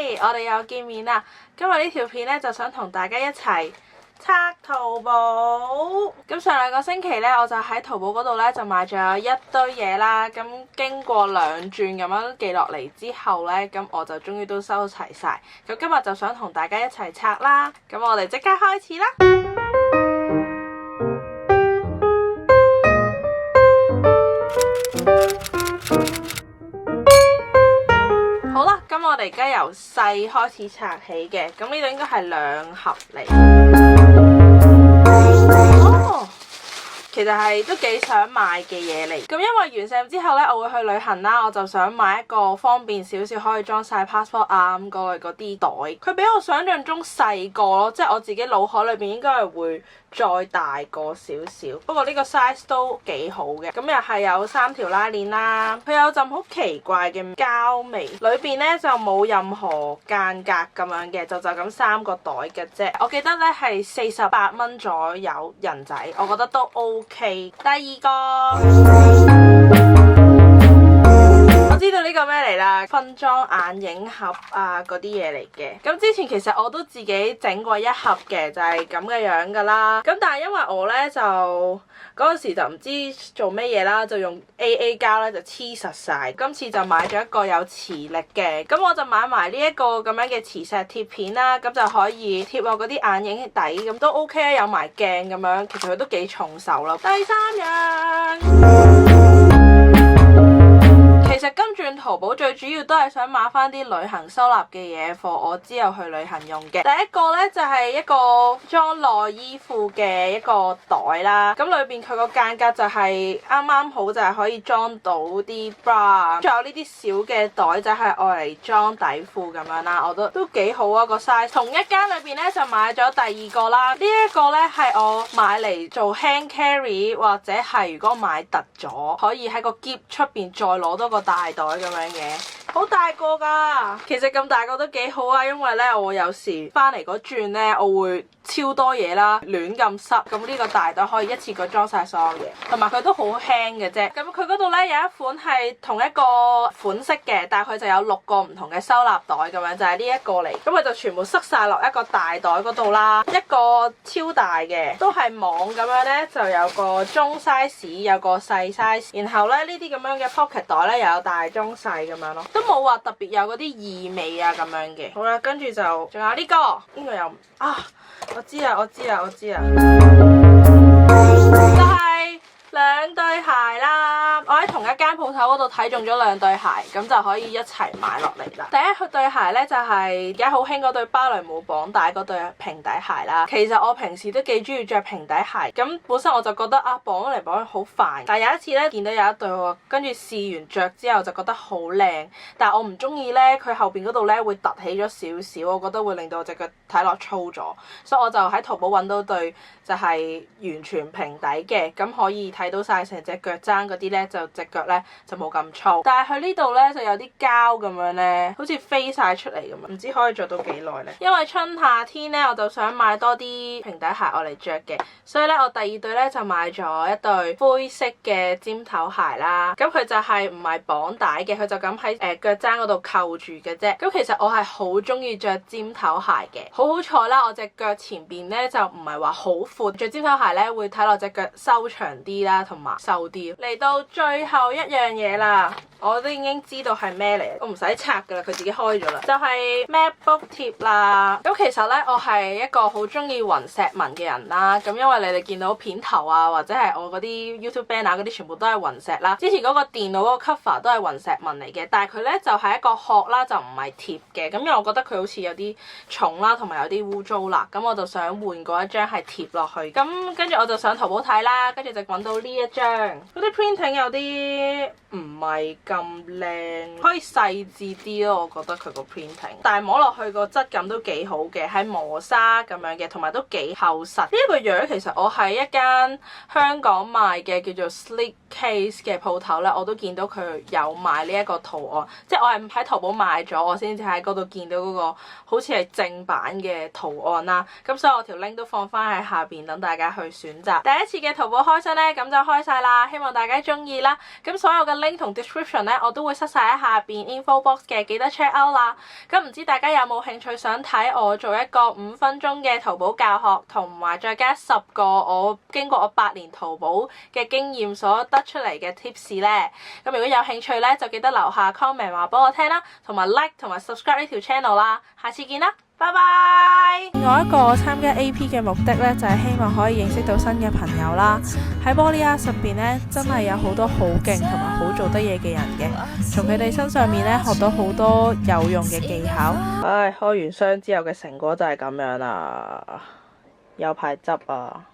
嘿，我哋又見面啦！今日呢條片咧就想同大家一齊拆淘寶。咁上2個星期咧，我就喺淘寶嗰度咧就買咗一堆嘢啦。咁經過2轉咁樣寄落嚟之後咧，咁我就終於都收齊晒。咁今日就想同大家一齊拆啦。咁我哋即刻開始啦！好啦，咁我哋而家由細開始拆起嘅，咁呢度應該係2盒嚟。哦，其實係都幾想買嘅嘢嚟。咁因為完成之後呢，我會去旅行啦，我就想買一個方便少少可以裝晒 passport 啊咁嗰類嗰啲袋。佢比我想象中細個咯，即係我自己腦海裏邊應該係會再大個少少，不過呢個 size 都幾好嘅。咁又係有3條拉鏈啦，佢有陣好奇怪嘅膠味，裏邊呢就冇任何間隔咁樣嘅，就咁3個袋嘅啫。我記得呢係48蚊左右人仔，我覺得都 OK。第2個。我知道呢個咩嚟啦，分裝眼影盒啊嗰啲嘢嚟嘅。咁之前其實我都自己整過1盒嘅，就係咁嘅樣噶啦。咁但係因為我呢，就嗰陣時就唔知做咩嘢啦，就用 AA 膠咧就黐實晒。今次就買咗一個有磁力嘅，咁我就買埋呢一個咁樣嘅磁石貼片啦，咁就可以貼落嗰啲眼影底，咁都 OK 啊，有埋鏡咁樣，其實佢都幾重手咯。第3樣。其實今轉淘寶最主要都係想買翻啲旅行收納嘅嘢，貨我之後去旅行用嘅。第一個呢，就係一個裝內衣褲嘅一個袋啦，咁裏邊佢個間隔就係啱啱好，就係可以裝到啲 bra， 仲有呢啲小嘅袋仔係愛嚟裝底褲咁樣啦，我覺得都幾好啊個 size。同一間裏邊呢，就買咗第2個啦，呢一個呢，係我買嚟做 hand carry， 或者係如果買突咗可以喺個篋出邊再攞多個大袋咁樣嘅，好大個㗎。其實咁大個都幾好啊，因為咧我有時翻嚟嗰轉咧，我會超多嘢啦，亂咁塞，咁呢個大袋可以一次過裝晒所有嘢，同埋佢都好輕嘅啫。咁佢嗰度咧有一款係同一個款式嘅，但係佢就有6個唔同嘅收納袋咁樣，就係呢一個嚟。咁佢就全部塞晒落一個大袋嗰度啦，一個超大嘅，都係網咁樣咧，就有個中 size， 有個細 size， 然後咧呢啲咁樣嘅 pocket 袋咧又有大中細咁樣咯，都冇話特別有嗰啲異味啊咁樣嘅。好啦，跟住就仲有呢個又啊，我知啦，就係2對鞋啦。我喺同一間鋪頭嗰度睇中咗2對鞋，咁就可以一齊買落嚟啦。第一對鞋呢，就係而家好興嗰對芭蕾舞綁帶嗰對平底鞋啦。其實我平時都幾中意着平底鞋，咁本身我就覺得啊，綁嚟綁去好煩。但係有一次呢，見到有一對喎，跟住試完着之後就覺得好靚，但係我唔中意呢，佢後邊嗰度呢會凸起咗少少，我覺得會令到我隻腳睇落粗咗，所以我就喺淘寶揾到對就係完全平底嘅，咁可以睇到晒成隻腳踭嗰啲呢，就隻腳呢就冇咁粗。但係佢呢度呢，就有啲膠咁樣呢，好似飛晒出嚟咁樣，唔知可以着到幾耐呢？因為春夏天呢，我就想買多啲平底鞋我嚟着嘅，所以呢，我第2對呢，就買咗一對灰色嘅尖頭鞋啦。咁佢就係唔係綁帶嘅，佢就咁喺腳踭嗰度扣住嘅啫。咁其實我係好中意着尖頭鞋嘅，好彩啦，我隻腳前邊呢，就唔係話好闊，着尖頭鞋呢，會睇落隻腳收長啲啦，同埋瘦啲。嚟到最後一樣嘢啦，我都已經知道係咩嚟，我唔使拆噶啦，佢自己開咗啦，就係 MacBook 貼啦。咁其實呢，我係一個好中意雲石紋嘅人啦。咁因為你哋見到片頭啊，或者係我嗰啲 YouTube banner 嗰啲，全部都係雲石啦。之前嗰個電腦嗰個 cover 都係雲石紋嚟嘅，但係佢呢，就係一個殼啦，就唔係貼嘅。咁因為我覺得佢好似有啲重啦，同埋有啲污糟啦，咁我就想換過一張係貼落去。咁跟住我就上淘寶睇啦，跟住就揾到呢一張，嗰啲 printing 有啲唔係咁靚，可以細緻啲咯，我覺得佢個 printing， 但係摸落去個質感都幾好嘅，係磨砂咁樣嘅，同埋都幾厚實。呢個樣其實我喺一間香港賣嘅叫做 Sleek Case 嘅鋪頭咧，我都見到佢有賣呢一個圖案，即係我係喺淘寶買咗，我先至喺嗰度見到嗰個好似係正版嘅圖案啦。咁所以我條 link 都放翻喺下邊，等大家去選擇。第一次嘅淘寶開箱咧，咁就開晒啦，希望大家中意啦。咁所有嘅 link 同 description 咧，我都會塞晒喺下邊 info box 嘅，記得 check out 啦。咁唔知大家有冇興趣想睇我做一個5分鐘嘅淘寶教學，同埋再加10個我經過我8年淘寶嘅經驗所得出嚟嘅 tips 咧？咁如果有興趣咧，就記得留下 comment 話俾我聽啦，同埋 like 同埋 subscribe 呢條 channel 啦。下次見啦！拜拜！另外一個我參加 AP 嘅目的咧，就係希望可以認識到新嘅朋友啦。喺 Body Art 入邊咧，真係有好多好勁同埋好做得嘢嘅人嘅，從佢哋身上面咧學到好多有用嘅技巧。唉，開完箱之後嘅成果就係咁樣啦，有排執啊！